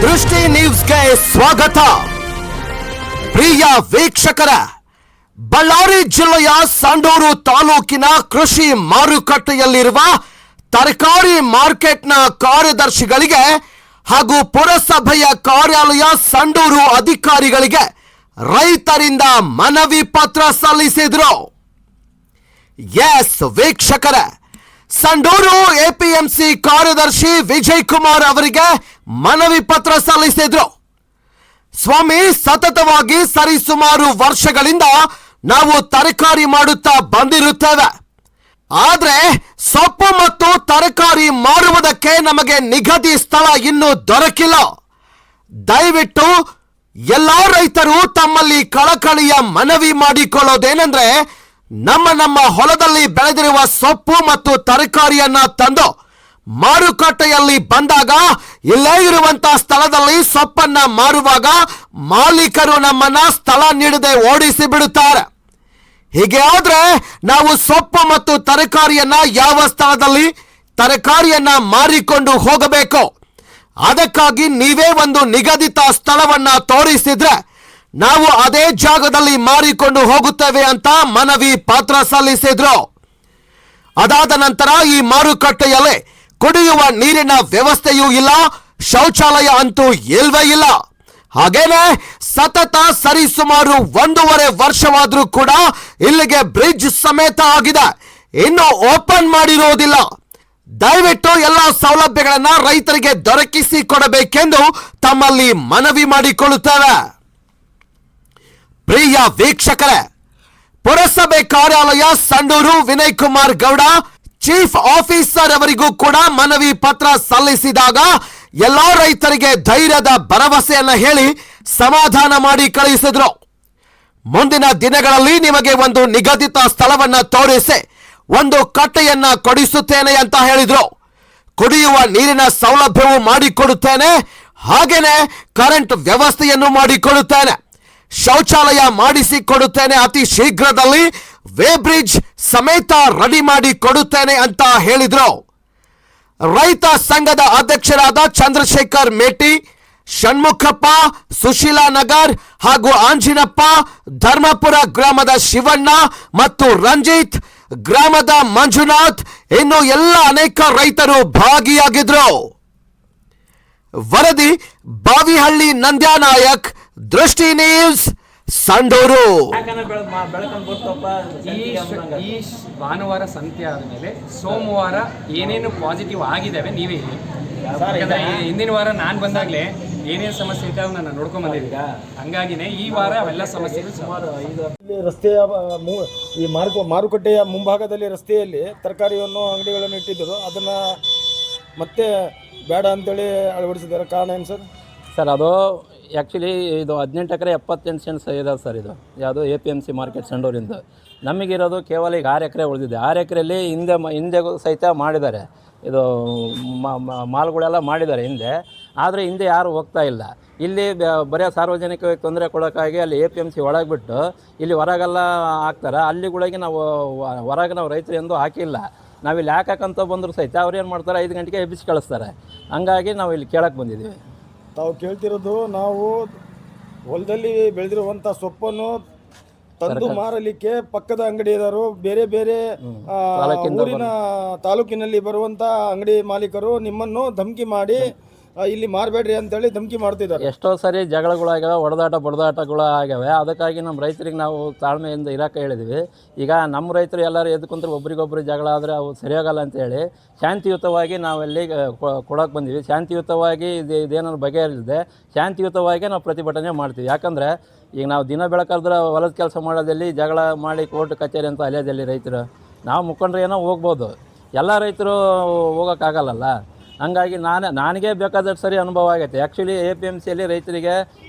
ದೃಷ್ಟಿ ನ್ಯೂಸ್ಗೆ ಸ್ವಾಗತ. ಪ್ರಿಯ ವೀಕ್ಷಕರ, ಬಳ್ಳಾರಿ ಜಿಲ್ಲೆಯ ಸಂಡೂರು ತಾಲೂಕಿನ ಕೃಷಿ ಮಾರುಕಟ್ಟೆಯಲ್ಲಿರುವ ತರಕಾರಿ ಮಾರ್ಕೆಟ್ನ ಕಾರ್ಯದರ್ಶಿಗಳಿಗೆ ಹಾಗೂ ಪುರಸಭೆಯ ಕಾರ್ಯಾಲಯ ಸಂಡೂರು ಅಧಿಕಾರಿಗಳಿಗೆ ರೈತರಿಂದ ಮನವಿ ಪತ್ರ ಸಲ್ಲಿಸಿದ್ರು. ಎಸ್ ವೀಕ್ಷಕರ, ಸಂಡೂರು ಎಪಿಎಂಸಿ ಕಾರ್ಯದರ್ಶಿ ವಿಜಯ್ ಕುಮಾರ್ ಅವರಿಗೆ ಮನವಿ ಪತ್ರ ಸಲ್ಲಿಸಿದ್ರು. ಸ್ವಾಮಿ, ಸತತವಾಗಿ ಸರಿಸುಮಾರು ವರ್ಷಗಳಿಂದ ನಾವು ತರಕಾರಿ ಮಾಡುತ್ತಾ ಬಂದಿರುತ್ತೇವೆ. ಆದ್ರೆ ಸೊಪ್ಪು ಮತ್ತು ತರಕಾರಿ ಮಾರುವುದಕ್ಕೆ ನಮಗೆ ನಿಗದಿ ಸ್ಥಳ ಇನ್ನೂ ದೊರಕಿಲ್ಲ. ದಯವಿಟ್ಟು ಎಲ್ಲಾ ರೈತರು ತಮ್ಮಲ್ಲಿ ಕಳಕಳಿಯ ಮನವಿ ಮಾಡಿಕೊಳ್ಳೋದೇನೆಂದ್ರೆ, ನಮ್ಮ ಹೊಲದಲ್ಲಿ ಬೆಳೆದಿರುವ ಸೊಪ್ಪು ಮತ್ತು ತರಕಾರಿಯನ್ನ ತಂದು ಮಾರುಕಟ್ಟೆಯಲ್ಲಿ ಬಂದಾಗ ಇಲ್ಲೇ ಇರುವಂತಹ ಸ್ಥಳದಲ್ಲಿ ಸೊಪ್ಪನ್ನ ಮಾರುವಾಗ ಮಾಲೀಕರು ನಮ್ಮನ್ನ ಸ್ಥಳ ನೀಡದೆ ಓಡಿಸಿ ಬಿಡುತ್ತಾರೆ. ಹೀಗೆ ಆದ್ರೆ ನಾವು ಸೊಪ್ಪು ಮತ್ತು ತರಕಾರಿಯನ್ನ ಯಾವ ಸ್ಥಳದಲ್ಲಿ ತರಕಾರಿಯನ್ನ ಮಾರಿಕೊಂಡು ಹೋಗಬೇಕು? ಅದಕ್ಕಾಗಿ ನೀವೇ ಒಂದು ನಿಗದಿತ ಸ್ಥಳವನ್ನ ತೋರಿಸಿದ್ರೆ ನಾವು ಅದೇ ಜಾಗದಲ್ಲಿ ಮಾರಿಕೊಂಡು ಹೋಗುತ್ತೇವೆ ಅಂತ ಮನವಿ ಪತ್ರ ಸಲ್ಲಿಸಿದ್ರು. ಅದಾದ ನಂತರ ಈ ಮಾರುಕಟ್ಟೆಯಲ್ಲಿ ಕುಡಿಯುವ ನೀರಿನ ವ್ಯವಸ್ಥೆಯೂ ಇಲ್ಲ, ಶೌಚಾಲಯ ಅಂತೂ ಇಲ್ವೇ ಇಲ್ಲ. ಹಾಗೇನೆ ಸತತ ಸರಿಸುಮಾರು 1.5 ವರ್ಷವಾದ್ರೂ ಕೂಡ ಇಲ್ಲಿಗೆ ಬ್ರಿಡ್ಜ್ ಸಮೇತ ಆಗಿದೆ, ಇನ್ನು ಓಪನ್ ಮಾಡಿರುವುದಿಲ್ಲ. ದಯವಿಟ್ಟು ಎಲ್ಲ ಸೌಲಭ್ಯಗಳನ್ನ ರೈತರಿಗೆ ದೊರಕಿಸಿ ಕೊಡಬೇಕೆಂದು ತಮ್ಮಲ್ಲಿ ಮನವಿ ಮಾಡಿಕೊಳ್ಳುತ್ತೇವೆ. ಪ್ರಿಯ ವೀಕ್ಷಕರೇ, ಪುರಸಭೆ ಕಾರ್ಯಾಲಯ ಸಂಡೂರು ವಿನಯ್ ಕುಮಾರ್ ಗೌಡ ಚೀಫ್ ಆಫೀಸರ್ ಅವರಿಗೂ ಕೂಡ ಮನವಿ ಪತ್ರ ಸಲ್ಲಿಸಿದಾಗ ಎಲ್ಲಾ ರೈತರಿಗೆ ಧೈರ್ಯದ ಭರವಸೆಯನ್ನ ಹೇಳಿ ಸಮಾಧಾನ ಮಾಡಿ ಕಳುಹಿಸಿದ್ರು. ಮುಂದಿನ ದಿನಗಳಲ್ಲಿ ನಿಮಗೆ ಒಂದು ನಿಗದಿತ ಸ್ಥಳವನ್ನ ತೋರಿಸಿ ಒಂದು ಕಟ್ಟೆಯನ್ನ ಕೊಡಿಸುತ್ತೇನೆ ಅಂತ ಹೇಳಿದ್ರು. ಕುಡಿಯುವ ನೀರಿನ ಸೌಲಭ್ಯವೂ ಮಾಡಿಕೊಡುತ್ತೇನೆ, ಹಾಗೇನೆ ಕರೆಂಟ್ ವ್ಯವಸ್ಥೆಯನ್ನು ಮಾಡಿಕೊಡುತ್ತೇನೆ, ಶೌಚಾಲಯ ಮಾಡಿಸಿಕೊಡುತ್ತೇನೆ, ಅತಿ ಶೀಘ್ರದಲ್ಲಿ ವೇ ಬ್ರಿಡ್ಜ್ ಸಮೇತ ರೆಡಿ ಮಾಡಿ ಕೊಡುತ್ತೇನೆ ಅಂತ ಹೇಳಿದ್ರು. ರೈತ ಸಂಘದ ಅಧ್ಯಕ್ಷರಾದ ಚಂದ್ರಶೇಖರ್ ಮೇಟಿ, ಷಣ್ಮುಖಪ್ಪ, ಸುಶೀಲಾ ನಗರ್ ಹಾಗೂ ಆಂಜಿನಪ್ಪ, ಧರ್ಮಪುರ ಗ್ರಾಮದ ಶಿವಣ್ಣ ಮತ್ತು ರಂಜಿತ್, ಗ್ರಾಮದ ಮಂಜುನಾಥ್, ಇನ್ನು ಎಲ್ಲ ಅನೇಕ ರೈತರು ಭಾಗಿಯಾಗಿದ್ರು. ವರದಿ ಬಾವಿಹಳ್ಳಿ ನಂದ್ಯಾನಾಯಕ್, ದೃಷ್ಟಿ ನ್ಯೂಸ್, ಸಂಡೂರು. ಈ ಭಾನುವಾರ ಸಂತೆ ಆದಮೇಲೆ ಸೋಮವಾರ ಏನೇನು ಪಾಸಿಟಿವ್ ಆಗಿದ್ದಾವೆ ನೀವೇ ಹೇಳಿ. ಯಾಕಂದ್ರೆ ಹಿಂದಿನ ವಾರ ನಾನು ಬಂದಾಗಲೇ ಏನೇನು ಸಮಸ್ಯೆ ಇದ್ದಾವೆ ನಾನು ನೋಡ್ಕೊಂಡ್ ಬಂದಿದ್ದೀರಾ, ಹಂಗಾಗಿನೇ ಈ ವಾರ ಅವೆಲ್ಲ ಸಮಸ್ಯೆಗಳು ಸುಮಾರು ಇಲ್ಲಿ ರಸ್ತೆಯ ಈ ಮಾರುಕಟ್ಟೆಯ ಮುಂಭಾಗದಲ್ಲಿ ರಸ್ತೆಯಲ್ಲಿ ತರಕಾರಿಯನ್ನು ಅಂಗಡಿಗಳನ್ನು ಇಟ್ಟಿದ್ದರು, ಅದನ್ನು ಮತ್ತೆ ಬೇಡ ಅಂತೇಳಿ ಅಳವಡಿಸಿದ್ದಾರೆ. ಕಾರಣ ಏನು ಸರ್? ಸರ್, ಅದು ಆ್ಯಕ್ಚುಲಿ ಇದು 18 ಎಕರೆ 78 ಸೆಂಟ್ಸ್ ಇದೆ ಸರ್. ಇದು ಯಾವುದು APMC ಮಾರ್ಕೆಟ್ ಸಂಡೂರಿಂದ. ನಮಗಿರೋದು ಕೇವಲ ಈಗ 6 ಎಕರೆ ಉಳಿದಿದೆ. 6 ಎಕರೆಯಲ್ಲಿ ಹಿಂದೆ ಸಹಿತ ಮಾಡಿದ್ದಾರೆ, ಇದು ಮಾಲ್ಗಳೆಲ್ಲ ಮಾಡಿದ್ದಾರೆ ಹಿಂದೆ. ಆದರೆ ಹಿಂದೆ ಯಾರು ಹೋಗ್ತಾ ಇಲ್ಲ. ಇಲ್ಲಿ ಬರೀ ಸಾರ್ವಜನಿಕವಾಗಿ ತೊಂದರೆ ಕೊಡೋಕ್ಕಾಗಿ ಅಲ್ಲಿ APMC ಒಳಗೆ ಬಿಟ್ಟು ಇಲ್ಲಿ ಹೊರಗೆಲ್ಲ ಹಾಕ್ತಾರೆ. ಅಲ್ಲಿಗಳಿಗೆ ನಾವು ಹೊರಗೆ ನಾವು ರೈತರು ಎಂದೂ ಹಾಕಿಲ್ಲ. ನಾವಿಲ್ಲಿ ಹಾಕಕ್ಕಂತ ಬಂದರೂ ಸಹಿತ ಅವ್ರು ಏನು ಮಾಡ್ತಾರೆ, 5 ಗಂಟೆಗೆ ಎಬ್ಬಿಸಿ ಕಳಿಸ್ತಾರೆ. ಹಂಗಾಗಿ ನಾವು ಇಲ್ಲಿ ಕೇಳಕ್ಕೆ ಬಂದಿದ್ದೀವಿ. ತಾವು ಕೇಳ್ತಿರೋದು, ನಾವು ಹೊಲದಲ್ಲಿ ಬೆಳೆದಿರುವಂಥ ಸೊಪ್ಪನ್ನು ತಂದು ಮಾರಲಿಕ್ಕೆ ಪಕ್ಕದ ಅಂಗಡಿಯವರು, ಬೇರೆ ಬೇರೆ ಊರಿನ ತಾಲೂಕಿನಲ್ಲಿ ಬರುವಂಥ ಅಂಗಡಿ ಮಾಲೀಕರು ನಿಮ್ಮನ್ನು ಧಮಕಿ ಮಾಡಿ ಇಲ್ಲಿ ಮಾರಬೇಡ್ರಿ ಅಂತೇಳಿ ಧಮಕಿ ಮಾಡ್ತಿದ್ದಾರೆ. ಎಷ್ಟೋ ಸರಿ ಜಗಳಗಳಾಗ್ಯಾವೆ, ಬಡದಾಟಗಳು ಆಗ್ಯಾವೆ. ಅದಕ್ಕಾಗಿ ನಮ್ಮ ರೈತರಿಗೆ ನಾವು ತಾಳ್ಮೆಯಿಂದ ಇರೋಕೆ ಹೇಳಿದ್ವಿ. ಈಗ ನಮ್ಮ ರೈತರು ಎಲ್ಲರೂ ಎದ್ಕೊಂಡ್ರೆ ಒಬ್ರಿಗೊಬ್ರು ಜಗಳ ಆದರೆ ಅವು ಸರಿಯಾಗಲ್ಲ ಅಂತೇಳಿ ಶಾಂತಿಯುತವಾಗಿ ನಾವೆಲ್ಲಿ ಕೊಡೋಕೆ ಬಂದೀವಿ. ಶಾಂತಿಯುತವಾಗಿ ಇದೇನಾದ್ರು ಬಗೆಹರಿಸಿದೆ ಶಾಂತಿಯುತವಾಗಿ ನಾವು ಪ್ರತಿಭಟನೆ ಮಾಡ್ತೀವಿ. ಯಾಕಂದರೆ ಈಗ ನಾವು ದಿನ ಬೆಳಕಾದ್ರೆ ಹೊಲದ ಕೆಲಸ ಮಾಡೋದಲ್ಲಿ ಜಗಳ ಮಾಡಿ ಕೋರ್ಟ್ ಕಚೇರಿ ಅಂತ ಅಲೆಯೋದಲ್ಲಿ ರೈತರು, ನಾವು ಮುಖಂಡ್ರೆ ಏನೋ ಹೋಗ್ಬೋದು, ಎಲ್ಲ ರೈತರು ಹೋಗೋಕ್ಕಾಗಲ್ಲಲ್ಲ. ಹಂಗಾಗಿ ನನಗೆ ಬೇಕಾದಷ್ಟು ಸರಿ ಅನುಭವ ಆಗೈತೆ. ಆ್ಯಕ್ಚುಲಿ APMCಯಲ್ಲಿ ರೈತರಿಗೆ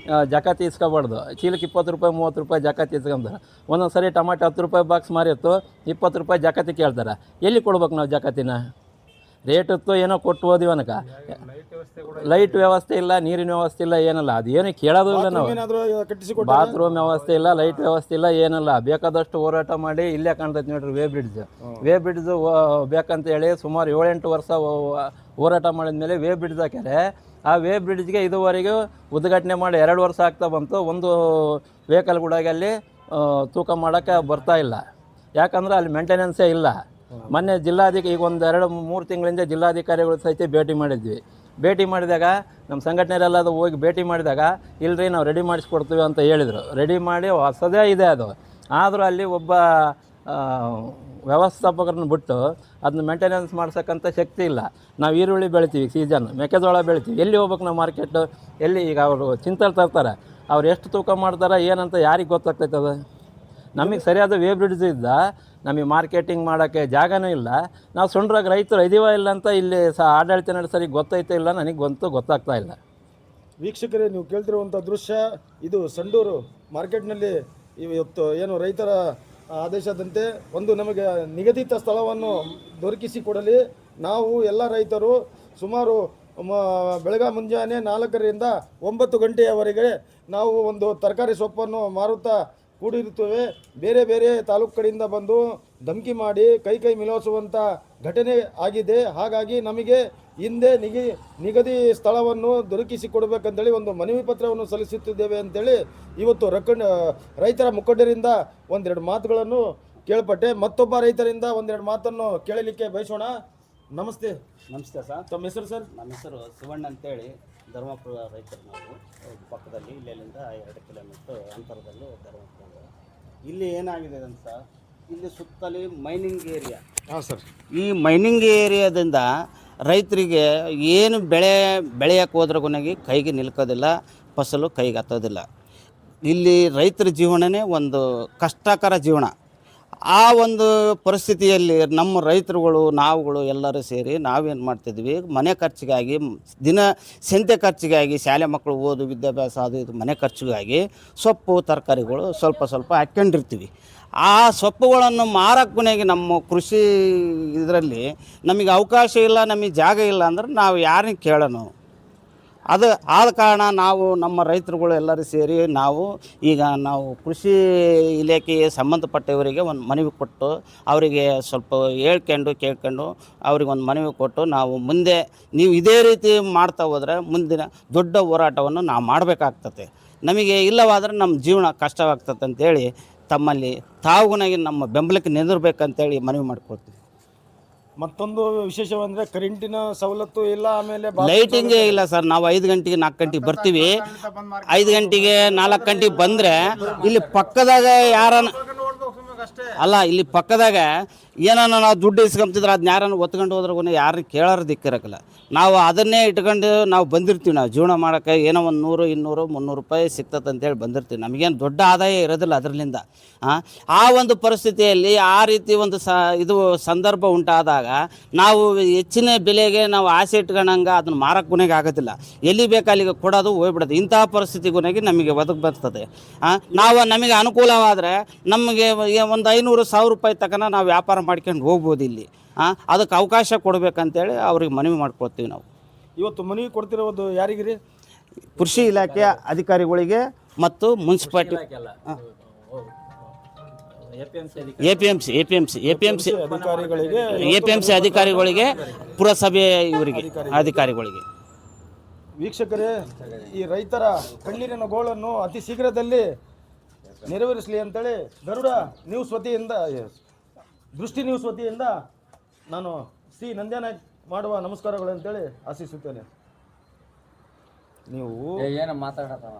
ಜಕಾತಿ ಇಸ್ಕೊಬಾರ್ದು. ಚೀಲಕ್ಕೆ 20 ರೂಪಾಯಿ 30 ರೂಪಾಯಿ ಜಕಾತಿ ಇಸ್ಕೊಂತಾರೆ. ಒಂದೊಂದು ಸರಿ ಟೊಮಾಟೊ 10 ರೂಪಾಯಿ ಬಾಕ್ಸ್ ಮಾರಿತ್ತು, 20 ರೂಪಾಯಿ ಜಕಾತಿ ಕೇಳ್ತಾರೆ. ಎಲ್ಲಿ ಕೊಡ್ಬೇಕು ನಾವು ಜಕಾತಿನ? ರೇಟ್ ಇತ್ತು ಏನೋ ಕೊಟ್ಟು ಹೋದಿವಿ ಅನಕ. ಲೈಟ್ ವ್ಯವಸ್ಥೆ ಇಲ್ಲ, ನೀರಿನ ವ್ಯವಸ್ಥೆ ಇಲ್ಲ, ಏನಲ್ಲ. ಅದು ಏನು ಕೇಳೋದು ಇಲ್ಲ ನಾವು. ಬಾತ್ರೂಮ್ ವ್ಯವಸ್ಥೆ ಇಲ್ಲ, ಲೈಟ್ ವ್ಯವಸ್ಥೆ ಇಲ್ಲ, ಏನಲ್ಲ. ಬೇಕಾದಷ್ಟು ಹೋರಾಟ ಮಾಡಿ ಇಲ್ಲೇ ಕಾಣ್ತೈತೆ ನೋಡ್ರಿ ವೇ ಬ್ರಿಡ್ಜ್ ಬೇಕಂತ ಹೇಳಿ ಸುಮಾರು 7-8 ವರ್ಷ ಹೋರಾಟ ಮಾಡಿದ ಮೇಲೆ ವೇ ಬ್ರಿಡ್ಜ್ ಹಾಕ್ಯಾರೆ. ಆ ವೇ ಬ್ರಿಡ್ಜ್ಗೆ ಇದುವರೆಗೂ ಉದ್ಘಾಟನೆ ಮಾಡಿ 2 ವರ್ಷ ಆಗ್ತಾ ಬಂತು. ಒಂದು ವೆಹಿಕಲ್ ಕೂಡ ಅಲ್ಲಿ ತೂಕ ಮಾಡೋಕ್ಕೆ ಬರ್ತಾ ಇಲ್ಲ. ಯಾಕಂದರೆ ಅಲ್ಲಿ ಮೇಂಟೆನೆನ್ಸೇ ಇಲ್ಲ. ಮೊನ್ನೆ ಈಗ ಒಂದು 2-3 ತಿಂಗಳಿಂದ ಜಿಲ್ಲಾಧಿಕಾರಿಗಳು ಸಹಿತ ಭೇಟಿ ಮಾಡಿದ್ವಿ. ಭೇಟಿ ಮಾಡಿದಾಗ ನಮ್ಮ ಸಂಘಟನೆಯರೆಲ್ಲ ಹೋಗಿ ಭೇಟಿ ಮಾಡಿದಾಗ ಇಲ್ಲರಿ ನಾವು ರೆಡಿ ಮಾಡಿಸ್ಕೊಡ್ತೀವಿ ಅಂತ ಹೇಳಿದರು. ರೆಡಿ ಮಾಡಿ ಹೊಸದೇ ಇದೆ ಅದು. ಆದರೂ ಅಲ್ಲಿ ಒಬ್ಬ ವ್ಯವಸ್ಥಾಪಕರನ್ನ ಬಿಟ್ಟು ಅದನ್ನ ಮೇಂಟೆನೆನ್ಸ್ ಮಾಡ್ಸೋಕ್ಕಂಥ ಶಕ್ತಿ ಇಲ್ಲ. ನಾವು ಈರುಳ್ಳಿ ಬೆಳಿತೀವಿ, ಸೀಸನ್ ಮೆಕ್ಕೆಜೋಳ ಬೆಳಿತೀವಿ, ಎಲ್ಲಿ ಹೋಗ್ಬೇಕು ನಾವು ಮಾರ್ಕೆಟು? ಎಲ್ಲಿ ಈಗ ಅವರು ಚಿಂತಲ್ ತರ್ತಾರೆ, ಅವ್ರು ಎಷ್ಟು ತೂಕ ಮಾಡ್ತಾರೆ ಏನಂತ ಯಾರಿಗೆ ಗೊತ್ತಾಗ್ತೈತದ? ನಮಗೆ ಸರಿಯಾದ ವೇ ಬ್ರಿಡ್ಜ್ ಇದ್ದ ನಮಗೆ ಮಾರ್ಕೆಟಿಂಗ್ ಮಾಡೋಕ್ಕೆ ಜಾಗನೂ ಇಲ್ಲ. ನಾವು ಸಣ್ಣ ರೈತರು ಇದೀವ ಇಲ್ಲ ಅಂತ ಇಲ್ಲಿ ಆಡಳಿತ ನಡೆಸೋರಿಗೆ ಗೊತ್ತೈತೆ ಇಲ್ಲ, ನನಗೆ ಗೊತ್ತಾಗ್ತಾ ಇಲ್ಲ. ವೀಕ್ಷಕರೇ, ನೀವು ಕೇಳ್ತಿರುವಂಥ ದೃಶ್ಯ ಇದು ಸಂಡೂರು ಮಾರ್ಕೆಟ್ನಲ್ಲಿ ಇವತ್ತು ಏನು ರೈತರ ಆದೇಶದಂತೆ ಒಂದು ನಮಗೆ ನಿಗದಿತ ಸ್ಥಳವನ್ನು ದೊರಕಿಸಿಕೊಡಲಿ. ನಾವು ಎಲ್ಲ ರೈತರು ಸುಮಾರು ಬೆಳಗ್ಗೆ ಮುಂಜಾನೆ 4ರಿಂದ 9 ಗಂಟೆಯವರೆಗೆ ನಾವು ಒಂದು ತರಕಾರಿ ಸೊಪ್ಪನ್ನು ಮಾರುತ್ತಾ ಕೂಡಿರುತ್ತೇವೆ. ಬೇರೆ ಬೇರೆ ತಾಲೂಕು ಕಡೆಯಿಂದ ಬಂದು ಧಮಕಿ ಮಾಡಿ ಕೈ ಮಿಲಾಯಿಸುವಂಥ ಘಟನೆ ಆಗಿದೆ. ಹಾಗಾಗಿ ನಮಗೆ ಹಿಂದೆ ನಿಗದಿ ಸ್ಥಳವನ್ನು ದೊರಕಿಸಿಕೊಡ್ಬೇಕಂತೇಳಿ ಒಂದು ಮನವಿ ಪತ್ರವನ್ನು ಸಲ್ಲಿಸುತ್ತಿದ್ದೇವೆ ಅಂತೇಳಿ ಇವತ್ತು ರೈತರ ಮುಖಂಡರಿಂದ ಒಂದೆರಡು ಮಾತುಗಳನ್ನು ಕೇಳ್ಪಟ್ಟೆ. ಮತ್ತೊಬ್ಬ ರೈತರಿಂದ ಒಂದೆರಡು ಮಾತನ್ನು ಕೇಳಲಿಕ್ಕೆ ಬಯಸೋಣ. ನಮಸ್ತೆ. ನಮಸ್ತೆ ಸರ್. ತಮ್ಮ ಹೆಸರು ಸರ್? ನನ್ನ ಹೆಸರು ಶಿವಣ್ಣ ಅಂತೇಳಿ, ಧರ್ಮಪುರ ರೈತರು. ನಾವು ಪಕ್ಕದಲ್ಲಿ ಇಲ್ಲಿಂದ 2 ಕಿಲೋಮೀಟರ್ ಅಂತರದಲ್ಲಿ ಧರ್ಮಪುರ. ಇಲ್ಲಿ ಏನಾಗಿದೆ ಅಂತ, ಇಲ್ಲಿ ಸುತ್ತಲೂ ಮೈನಿಂಗ್ ಏರಿಯಾ. ಹಾಂ ಸರ್. ಈ ಮೈನಿಂಗ್ ಏರಿಯಾದಿಂದ ರೈತರಿಗೆ ಏನು ಬೆಳೆಯಕ್ಕೆ ಹೋದ್ರೆ ಕೊನೆಗೆ ಕೈಗೆ ನಿಲ್ಕೋದಿಲ್ಲ, ಫಸಲು ಕೈಗೆ ಹತ್ತೋದಿಲ್ಲ. ಇಲ್ಲಿ ರೈತರ ಜೀವನನೇ ಒಂದು ಕಷ್ಟಕರ ಜೀವನ. ಆ ಒಂದು ಪರಿಸ್ಥಿತಿಯಲ್ಲಿ ನಮ್ಮ ರೈತರುಗಳು ನಾವುಗಳು ಎಲ್ಲರೂ ಸೇರಿ ನಾವೇನು ಮಾಡ್ತಿದ್ವಿ, ಮನೆ ಖರ್ಚಿಗಾಗಿ, ಸಂತೆ ಖರ್ಚಿಗಾಗಿ, ಶಾಲೆ ಮಕ್ಕಳು ಓದು ವಿದ್ಯಾಭ್ಯಾಸ ಅದು ಇದು ಮನೆ ಖರ್ಚಿಗಾಗಿ ಸೊಪ್ಪು ತರಕಾರಿಗಳು ಸ್ವಲ್ಪ ಹಾಕ್ಕೊಂಡಿರ್ತೀವಿ. ಆ ಸೊಪ್ಪುಗಳನ್ನು ಮಾರಕ್ಕೆ ಕೊನೆಗೆ ನಮ್ಮ ಕೃಷಿ ಇದರಲ್ಲಿ ನಮಗೆ ಅವಕಾಶ ಇಲ್ಲ, ನಮಗೆ ಜಾಗ ಇಲ್ಲ ಅಂದ್ರೆ ನಾವು ಯಾರನ್ನ ಕೇಳೋಣ? ಅದು ಆದ ಕಾರಣ ನಾವು ನಮ್ಮ ರೈತರುಗಳು ಎಲ್ಲರೂ ಸೇರಿ ನಾವು ಕೃಷಿ ಇಲಾಖೆಗೆ ಸಂಬಂಧಪಟ್ಟವರಿಗೆ ಒಂದು ಮನವಿ ಕೊಟ್ಟು ಅವರಿಗೆ ಸ್ವಲ್ಪ ಕೇಳ್ಕೊಂಡು ಅವ್ರಿಗೆ ಒಂದು ಮನವಿ ಕೊಟ್ಟು ನಾವು ಮುಂದೆ ನೀವು ಇದೇ ರೀತಿ ಮಾಡ್ತಾ ಹೋದರೆ ಮುಂದಿನ ದೊಡ್ಡ ಹೋರಾಟವನ್ನು ನಾವು ಮಾಡಬೇಕಾಗ್ತದೆ. ನಮಗೆ ಇಲ್ಲವಾದರೆ ನಮ್ಮ ಜೀವನ ಕಷ್ಟವಾಗ್ತದೆ ಅಂತೇಳಿ ತಮ್ಮಲ್ಲಿ ತಾವುನಾಗಿ ನಮ್ಮ ಬೆಂಬಲಕ್ಕೆ ನಿಂದಿರ್ಬೇಕಂತೇಳಿ ಮನವಿ ಮಾಡ್ಕೊಳ್ತೀವಿ. ಮತ್ತೊಂದು ವಿಶೇಷವಂದರೆ ಕರೆಂಟಿನ ಸವಲತ್ತು ಇಲ್ಲ, ಆಮೇಲೆ ಲೈಟಿಂಗೇ ಇಲ್ಲ ಸರ್. ನಾವು 5 ಗಂಟೆಗೆ 4 ಗಂಟೆಗೆ ಬರ್ತೀವಿ. 5 ಗಂಟೆಗೆ 4 ಗಂಟೆಗೆ ಬಂದರೆ ಇಲ್ಲಿ ಪಕ್ಕದಾಗ ಇಲ್ಲಿ ಪಕ್ಕದಾಗ ಏನಾನ ನಾವು ದುಡ್ಡು ಇಸ್ಕೊಂತಿದ್ರೆ ಅದನ್ನ ಯಾರನ್ನು ಒತ್ಕೊಂಡು ಹೋದ್ರೆ ಯಾರನ್ನ ಕೇಳೋರು ದಿಕ್ಕಿರಕ್ಕಿಲ್ಲ. ನಾವು ಅದನ್ನೇ ಇಟ್ಕೊಂಡು ನಾವು ಬಂದಿರ್ತೀವಿ. ನಾವು ಜೀವನ ಮಾಡೋಕ್ಕೆ ಏನೋ ಒಂದು 100, 200, 300 ರೂಪಾಯಿ ಸಿಗ್ತದೆ ಅಂತೇಳಿ ಬಂದಿರ್ತೀವಿ. ನಮಗೇನು ದೊಡ್ಡ ಆದಾಯ ಇರೋದಿಲ್ಲ ಅದರಿಂದ. ಆ ಒಂದು ಪರಿಸ್ಥಿತಿಯಲ್ಲಿ ಆ ರೀತಿ ಒಂದು ಇದು ಸಂದರ್ಭ ಉಂಟಾದಾಗ ನಾವು ಹೆಚ್ಚಿನ ಬೆಲೆಗೆ ನಾವು ಆಸೆ ಇಟ್ಕೊಂಡಂಗೆ ಅದನ್ನು ಮಾರಕ್ಕೆ ಗುಣೆಗೆ ಆಗೋದಿಲ್ಲ. ಎಲ್ಲಿ ಬೇಕು ಅಲ್ಲಿಗೆ ಕೊಡೋದು ಹೋಗ್ಬಿಡೋದು. ಇಂತಹ ಪರಿಸ್ಥಿತಿ ಗುಣೆಗೆ ನಮಗೆ ಒದಗಿ ಬರ್ತದೆ. ನಮಗೆ ಅನುಕೂಲವಾದರೆ ನಮಗೆ ಒಂದು 500-1000 ರೂಪಾಯಿ ತನಕ ನಾವು ವ್ಯಾಪಾರ ಮಾಡ್ಕೊಂಡು ಹೋಗ್ಬೋದು ಇಲ್ಲಿ. ಅದಕ್ಕೆ ಅವಕಾಶ ಕೊಡಬೇಕಂತೇಳಿ ಅವ್ರಿಗೆ ಮನವಿ ಮಾಡ್ಕೊಳ್ತೀವಿ. ನಾವು ಇವತ್ತು ಮನವಿ ಕೊಡ್ತಿರೋದು ಯಾರಿಗಿರಿ? ಕೃಷಿ ಇಲಾಖೆಯ ಅಧಿಕಾರಿಗಳಿಗೆ ಮತ್ತು ಮುನ್ಸಿಪಾಲ್ಟಿ APMC ಅಧಿಕಾರಿಗಳಿಗೆ, ಪುರಸಭೆ ಇವರಿಗೆ ಅಧಿಕಾರಿಗಳಿಗೆ. ವೀಕ್ಷಕರೇ, ಈ ರೈತರ ಕಣ್ಣೀರಿನ ಗೋಳನ್ನು ಅತಿ ಶೀಘ್ರದಲ್ಲಿ ನೆರವೇರಿಸಲಿ ಅಂತೇಳಿ ಗರುಡ ನ್ಯೂಸ್ ವತಿಯಿಂದ, ದೃಷ್ಟಿ ನ್ಯೂಸ್ ವತಿಯಿಂದ ನಾನು ಸಿ ನಂದ್ಯಾನಾಯ್ಕ ಮಾಡುವ ನಮಸ್ಕಾರಗಳು ಅಂತೇಳಿ ಆಶಿಸುತ್ತೇನೆ. ನೀವು ಏನು ಮಾತಾಡೋಣ.